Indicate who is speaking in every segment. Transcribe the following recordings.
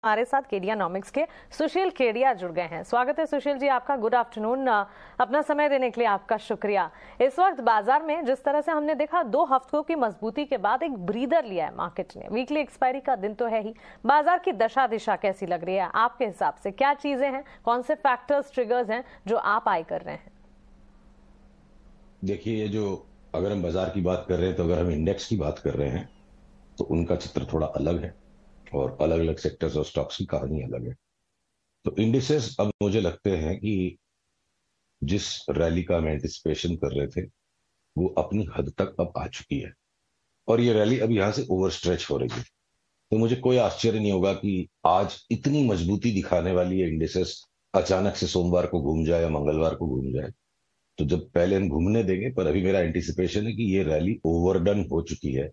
Speaker 1: हमारे साथ केडियानॉमिक्स के सुशील केडिया जुड़ गए हैं। स्वागत है सुशील जी आपका। Good afternoon. अपना समय देने के लिए आपका शुक्रिया। इस वक्त बाजार में जिस तरह से हमने देखा 2 हफ्तों की मजबूती के बाद एक ब्रीदर लिया है मार्केट ने। वीकली एक्सपायरी का दिन तो है ही, बाजार की दशा दिशा कैसी लग रही है आपके हिसाब से? क्या चीजें हैं, कौन से फैक्टर्स ट्रिगर्स हैं जो आप आई कर रहे हैं?
Speaker 2: देखिए, ये जो अगर हम बाजार की बात कर रहे हैं तो अगर हम इंडेक्स की बात कर रहे हैं तो उनका चित्र थोड़ा अलग है और अलग अलग सेक्टर्स और स्टॉक्स की कहानी अलग है। तो इंडिसेस अब मुझे लगते हैं कि जिस रैली का हम एंटिसिपेशन कर रहे थे वो अपनी हद तक अब आ चुकी है और ये रैली अब यहां से ओवर स्ट्रेच हो रही है। तो मुझे कोई आश्चर्य नहीं होगा कि आज इतनी मजबूती दिखाने वाली है इंडिसेस अचानक से सोमवार को घूम जाए या मंगलवार को घूम जाए। तो जब पहले हम घूमने देंगे, पर अभी मेरा एंटिसिपेशन है कि ये रैली ओवरडन हो चुकी है।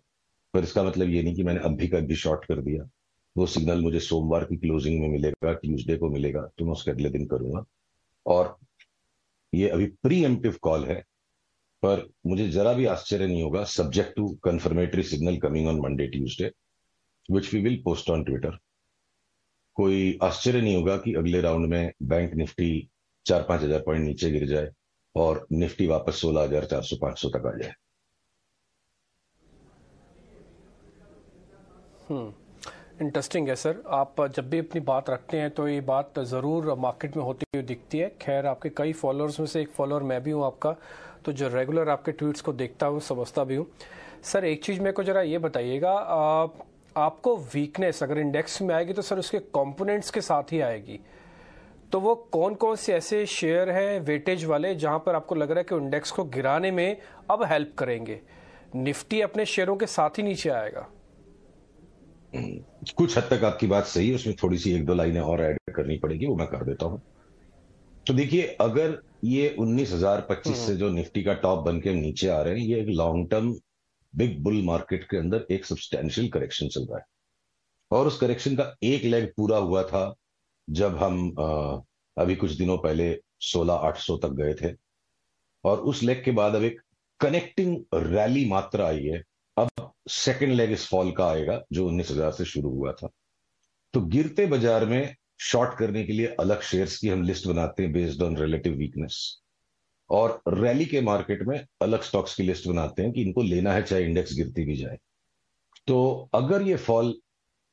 Speaker 2: पर इसका मतलब ये नहीं कि मैंने अभी का भी शॉर्ट कर दिया। वो सिग्नल मुझे सोमवार की क्लोजिंग में मिलेगा, ट्यूसडे को मिलेगा, तो मैं उसके अगले दिन करूंगा। और ये अभी प्री एम्प्टिव कॉल है, पर मुझे जरा भी आश्चर्य नहीं होगा, subject to confirmatory signal coming on Monday Tuesday which we will post on Twitter. कोई आश्चर्य नहीं होगा कि अगले राउंड में बैंक निफ्टी 4-5 हजार पॉइंट नीचे गिर जाए और निफ्टी वापस 16,400-500 तक आ जाए।
Speaker 3: इंटरेस्टिंग है सर। आप जब भी अपनी बात रखते हैं तो ये बात ज़रूर मार्केट में होती हुई दिखती है। खैर, आपके कई फॉलोअर्स में से एक फॉलोअर मैं भी हूँ आपका, तो जो रेगुलर आपके ट्वीट्स को देखता हूँ, समझता भी हूँ। सर, एक चीज़ मेरे को ज़रा ये बताइएगा, आपको वीकनेस अगर इंडेक्स में आएगी तो सर उसके कंपोनेंट्स के साथ ही आएगी। तो वो कौन कौन से ऐसे शेयर हैं वेटेज वाले जहां पर आपको लग रहा है कि इंडेक्स को गिराने में अब हेल्प करेंगे? निफ्टी अपने शेयरों के साथ ही नीचे आएगा?
Speaker 2: कुछ हद तक आपकी बात सही है, उसमें थोड़ी सी 1-2 लाइनें और ऐड करनी पड़ेगी, वो मैं कर देता हूं। तो देखिए, अगर ये 19,025 से जो निफ्टी का टॉप बन के नीचे आ रहे हैं, ये एक long term big bull market के अंदर एक सब्सटैंशियल करेक्शन चल रहा है। और उस करेक्शन का एक लेग पूरा हुआ था जब हम अभी कुछ दिनों पहले 16,800 तक गए थे, और उस लेग के बाद अब एक कनेक्टिंग रैली मात्र आई है। अब सेकंड लेग इस फॉल का आएगा जो 19,000 से शुरू हुआ था। तो गिरते बाजार में शॉर्ट करने के लिए अलग शेयर्स की हम लिस्ट बनाते हैं बेस्ड ऑन रिलेटिव वीकनेस, और रैली के मार्केट में अलग स्टॉक्स की लिस्ट बनाते हैं कि इनको लेना है चाहे इंडेक्स गिरती भी जाए। तो अगर ये फॉल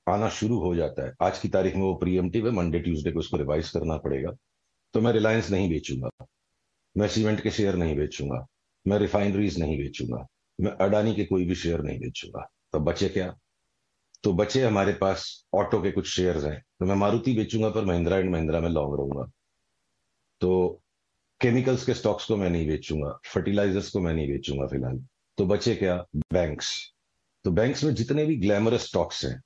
Speaker 2: आना शुरू हो जाता है, आज की तारीख में वो प्रीएम्प्टिव है, मंडे ट्यूसडे को उसको रिवाइज करना पड़ेगा, तो मैं रिलायंस नहीं बेचूंगा, मैं सीमेंट के शेयर नहीं बेचूंगा, मैं रिफाइनरीज नहीं बेचूंगा, मैं अडानी के कोई भी शेयर नहीं बेचूंगा। तो बचे क्या? तो बचे हमारे पास ऑटो के कुछ शेयर्स हैं, तो मैं मारुति बेचूंगा पर महिंद्रा एंड महिंद्रा में लॉन्ग रहूंगा। तो केमिकल्स के स्टॉक्स को मैं नहीं बेचूंगा, फर्टिलाइजर्स को मैं नहीं बेचूंगा फिलहाल। तो बचे क्या? बैंक्स। तो बैंक्स में जितने भी ग्लैमरस स्टॉक्स हैं,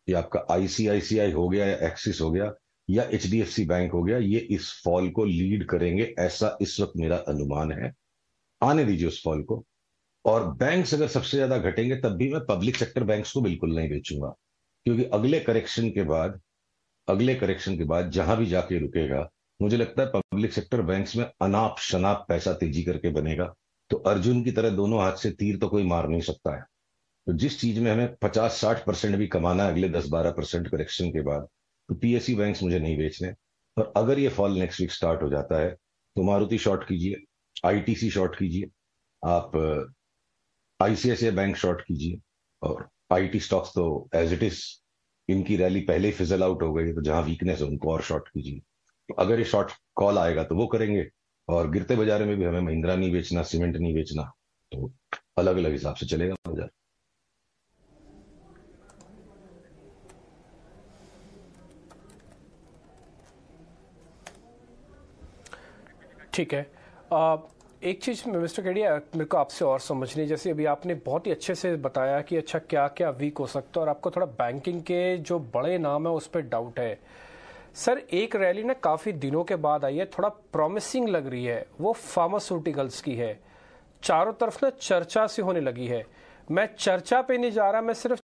Speaker 2: ये आपका आईसीआईसीआई हो गया या एक्सिस हो गया या एचडीएफसी बैंक हो गया, ये इस फॉल को लीड करेंगे, ऐसा इस वक्त मेरा अनुमान है। आने दीजिए उस फॉल को। और बैंक्स अगर सबसे ज्यादा घटेंगे तब भी मैं पब्लिक सेक्टर बैंक्स को बिल्कुल नहीं बेचूंगा, क्योंकि अगले करेक्शन के बाद जहां भी जाके रुकेगा, मुझे लगता है पब्लिक सेक्टर बैंक्स में अनाप शनाप पैसा तेजी करके बनेगा। तो अर्जुन की तरह दोनों हाथ से तीर तो कोई मार नहीं सकता है। तो जिस चीज में हमें 50-60% भी कमाना है अगले 10-12% करेक्शन के बाद, तो पीएसयू बैंक्स मुझे नहीं बेचने। पर अगर ये फॉल नेक्स्ट वीक स्टार्ट हो जाता है तो मारुति शॉर्ट कीजिए, आईटीसी शॉर्ट कीजिए, आप आईसीआईसीआई बैंक शॉर्ट कीजिए, और आईटी स्टॉक्स तो एज इट इज इनकी रैली पहले ही फिजल आउट हो गई है, तो जहां वीकनेस है उनको और शॉर्ट कीजिए। तो अगर ये शॉर्ट कॉल आएगा तो वो करेंगे, और गिरते बाजार में भी हमें महिंद्रा नहीं बेचना, सीमेंट नहीं बेचना, तो अलग अलग हिसाब से चलेगा बाजार।
Speaker 3: ठीक है। एक चीज़ मिस्टर केडिया मेरे को आपसे और समझनी, जैसे अभी आपने बहुत ही अच्छे से बताया कि अच्छा क्या क्या वीक हो सकता है, और आपको थोड़ा बैंकिंग के जो बड़े नाम है उस पर डाउट है। सर, एक रैली ना काफ़ी दिनों के बाद आई है, थोड़ा प्रॉमिसिंग लग रही है, वो फार्मास्यूटिकल्स की है। चारों तरफ ना चर्चा सी होने लगी है। मैं चर्चा पे नहीं जा रहा, मैं सिर्फ